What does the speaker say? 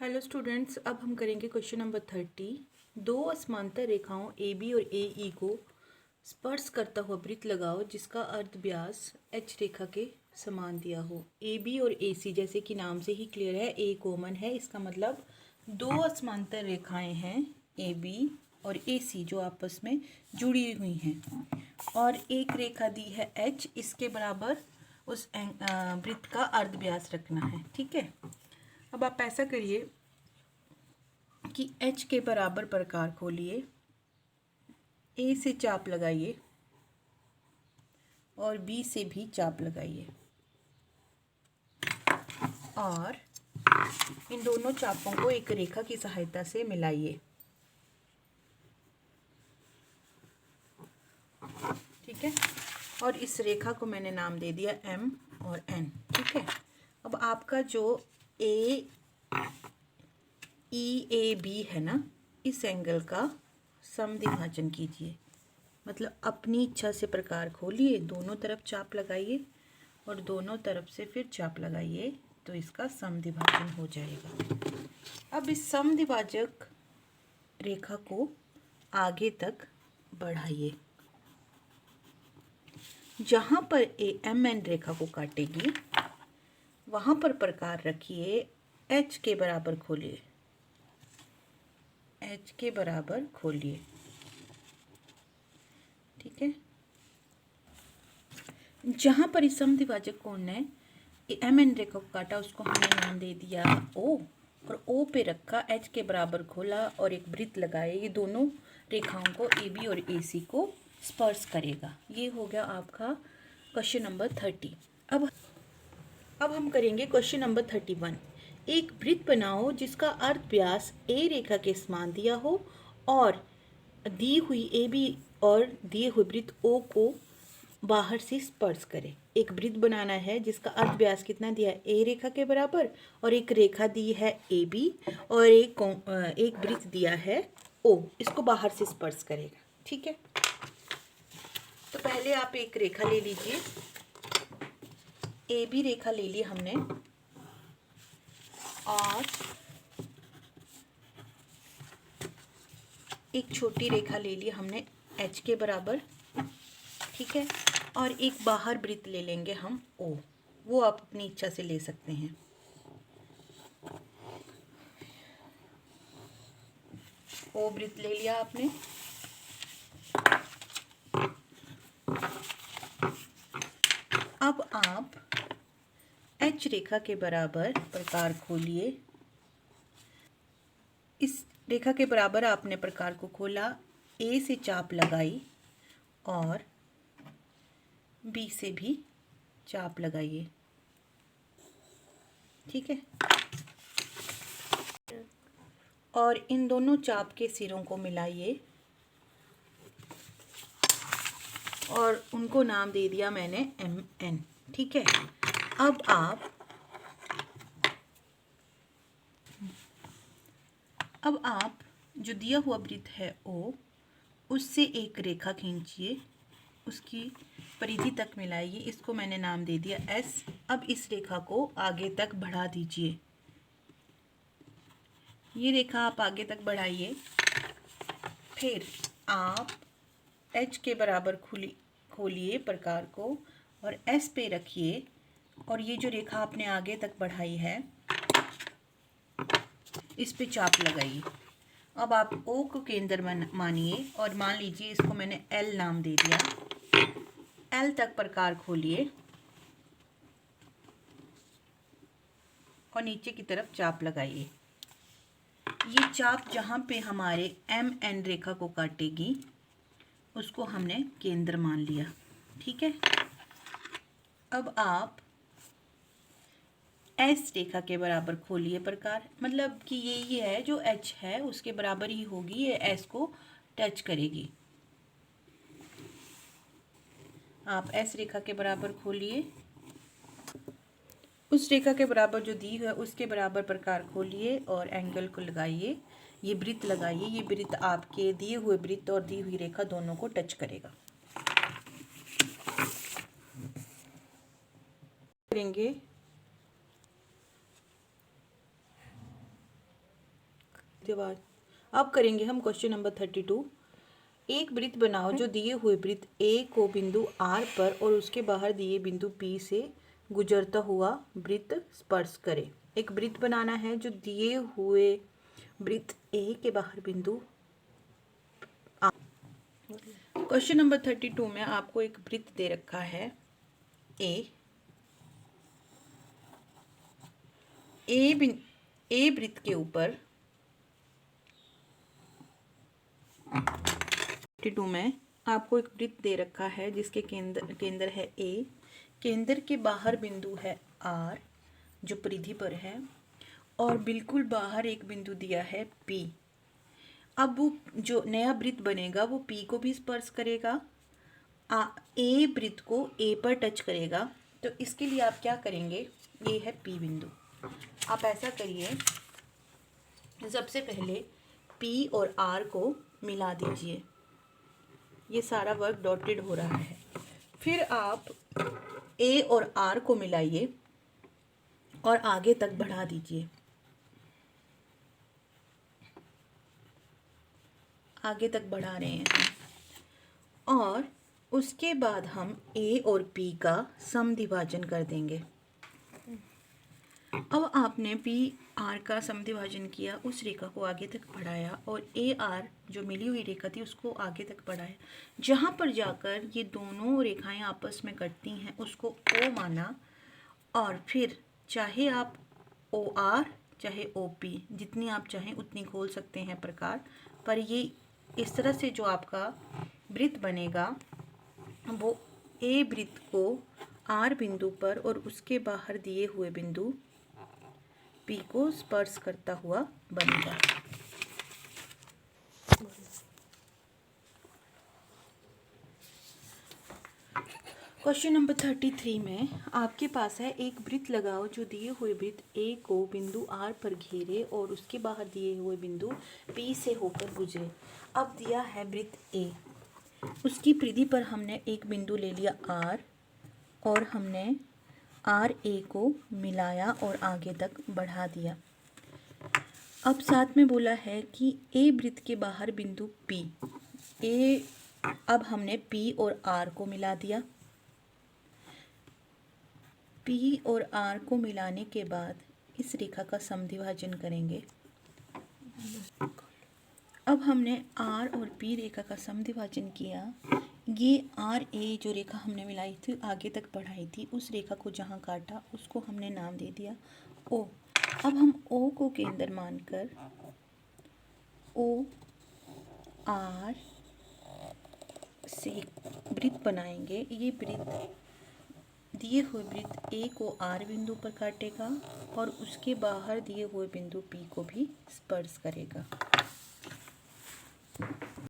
Hello students, अब हम करेंगे क्वेश्चन नंबर 30। दो समांतर रेखाओं ए बी और ए ई को स्पर्श करता हुआ वृत्त लगाओ जिसका अर्ध व्यास एच रेखा के समान दिया हो। ए बी और ए सी, जैसे कि नाम से ही क्लियर है, ए कॉमन है, इसका मतलब दो समांतर रेखाएं हैं ए बी और ए सी जो आपस में जुड़ी हुई हैं, और एक रेखा दी है एच, इसके बराबर उस वृत्त का अर्ध व्यास रखना है। ठीक है, अब आप ऐसा करिए कि H के बराबर प्रकार खोलिए, A से चाप लगाइए और B से भी चाप लगाइए और इन दोनों चापों को एक रेखा की सहायता से मिलाइए। ठीक है, और इस रेखा को मैंने नाम दे दिया M और N। ठीक है, अब आपका जो ए बी है ना, इस एंगल का समद्विभाजन कीजिए। मतलब अपनी इच्छा से प्रकार खोलिए, दोनों तरफ चाप लगाइए और दोनों तरफ से फिर चाप लगाइए, तो इसका समद्विभाजन हो जाएगा। अब इस समद्विभाजक रेखा को आगे तक बढ़ाइए। जहाँ पर ए एम एन रेखा को काटेगी वहाँ पर प्रकार रखिए, एच के बराबर खोलिए, एच के बराबर खोलिए। ठीक है, जहाँ पर इस समद्विभाजक कोण ने एम एन रेखा को काटा उसको हमने नाम दे दिया ओ, और ओ पे रखा, एच के बराबर खोला और एक वृत्त लगाए। ये दोनों रेखाओं को ए बी और ए सी को स्पर्श करेगा। ये हो गया आपका क्वेश्चन नंबर 30। अब हम करेंगे क्वेश्चन नंबर 31। एक वृत्त बनाओ जिसका अर्ध व्यास ए रेखा के समान दिया हो और दी हुई ए बी और दिए हुए वृत्त ओ को बाहर से स्पर्श करे। एक वृत्त बनाना है जिसका अर्ध व्यास कितना दिया है, ए रेखा के बराबर, और एक रेखा दी है ए बी और एक वृत्त दिया है ओ, इसको बाहर से स्पर्श करेगा। ठीक है, तो पहले आप एक रेखा ले लीजिए, ए बी रेखा ले ली हमने, और एक छोटी रेखा ले ली हमने एच के बराबर। ठीक है, और एक बाहर वृत्त ले लेंगे हम ओ, वो आप अपनी इच्छा से ले सकते हैं। ओ वृत्त ले लिया आपने। अब आप एच रेखा के बराबर प्रकार खोलिए। इस रेखा के बराबर आपने प्रकार को खोला, ए से चाप लगाई और बी से भी चाप लगाइए। ठीक है, और इन दोनों चाप के सिरों को मिलाइए और उनको नाम दे दिया मैंने एम एन। ठीक है, अब आप जो दिया हुआ वृत्त है ओ, उससे एक रेखा खींचिए, उसकी परिधि तक मिलाइए, इसको मैंने नाम दे दिया एस। अब इस रेखा को आगे तक बढ़ा दीजिए, ये रेखा आप आगे तक बढ़ाइए। फिर आप एच के बराबर खोलिए प्रकार को और एस पे रखिए, और ये जो रेखा आपने आगे तक बढ़ाई है इस पे चाप लगाइए। अब आप ओ को केंद्र मानिए और मान लीजिए इसको मैंने एल नाम दे दिया। एल तक प्रकार खोलिए और नीचे की तरफ चाप लगाइए। ये चाप जहाँ पे हमारे एम एन रेखा को काटेगी उसको हमने केंद्र मान लिया। ठीक है, अब आप एस रेखा के बराबर खोलिए प्रकार, मतलब कि ये है जो एच है उसके बराबर ही होगी, ये एस को टच करेगी। आप एस रेखा के बराबर खोलिए, उस रेखा के बराबर जो दी है उसके बराबर प्रकार खोलिए और एंगल को लगाइए, ये वृत्त लगाइए। ये वृत्त आपके दिए हुए वृत्त और दी हुई रेखा दोनों को टच करेगा। करेंगे धन्यवाद। अब करेंगे हम क्वेश्चन नंबर 32। एक वृत्त बनाओ जो दिए हुए वृत्त ए को बिंदु आर पर और उसके बाहर दिए बिंदु पी से गुजरता हुआ वृत्त स्पर्श करे। एक वृत्त बनाना है जो दिए हुए वृत्त ए के बाहर बिंदु। क्वेश्चन नंबर 32 में आपको एक वृत्त दे रखा है ए वृत्त के ऊपर 32 में आपको एक वृत्त दे रखा है जिसके केंद्र है ए, केंद्र के बाहर बिंदु है आर जो परिधि पर है, और बिल्कुल बाहर एक बिंदु दिया है पी। अब वो जो नया वृत्त बनेगा वो पी को भी स्पर्श करेगा, ए वृत्त को ए पर टच करेगा। तो इसके लिए आप क्या करेंगे, ये है पी बिंदु। आप ऐसा करिए, सबसे पहले पी और आर को मिला दीजिए। ये सारा वर्क डॉटेड हो रहा है। फिर आप ए और आर को मिलाइए और आगे तक बढ़ा दीजिए। आगे तक बढ़ा रहे हैं और उसके बाद हम ए और पी का समद्विभाजन कर देंगे। अब आपने पी आर का समद्विभाजन किया, उस रेखा को आगे तक बढ़ाया और ए आर जो मिली हुई रेखा थी उसको आगे तक बढ़ाया। जहाँ पर जाकर ये दोनों रेखाएं आपस में कटती हैं उसको ओ माना, और फिर चाहे आप ओ आर चाहे ओ पी जितनी आप चाहें उतनी खोल सकते हैं प्रकार, पर ये इस तरह से जो आपका वृत्त बनेगा वो ए वृत्त को आर बिंदु पर और उसके बाहर दिए हुए बिंदु पी को स्पर्श करता हुआ बनेगा। क्वेश्चन नंबर 33 में आपके पास है एक वृत्त लगाओ जो दिए हुए वृत्त ए को बिंदु आर पर घेरे और उसके बाहर दिए हुए बिंदु पी से होकर गुजरे। अब दिया है वृत्त ए, उसकी परिधि पर हमने एक बिंदु ले लिया आर और हमने आर ए को मिलाया और आगे तक बढ़ा दिया। अब साथ में बोला है कि ए वृत्त के बाहर बिंदु पी ए। अब हमने पी और आर को मिला दिया। पी और आर को मिलाने के बाद इस रेखा का समद्विभाजन करेंगे। अब हमने आर और पी रेखा का समद्विभाजन किया। ये आर ए जो रेखा हमने मिलाई थी आगे तक बढ़ाई थी, उस रेखा को जहाँ काटा उसको हमने नाम दे दिया ओ। अब हम ओ को केंद्र मानकर ओ आर से वृत्त बनाएंगे। ये वृत्त दिए हुए वृत्त ए को आर बिंदु पर काटेगा और उसके बाहर दिए हुए बिंदु पी को भी स्पर्श करेगा।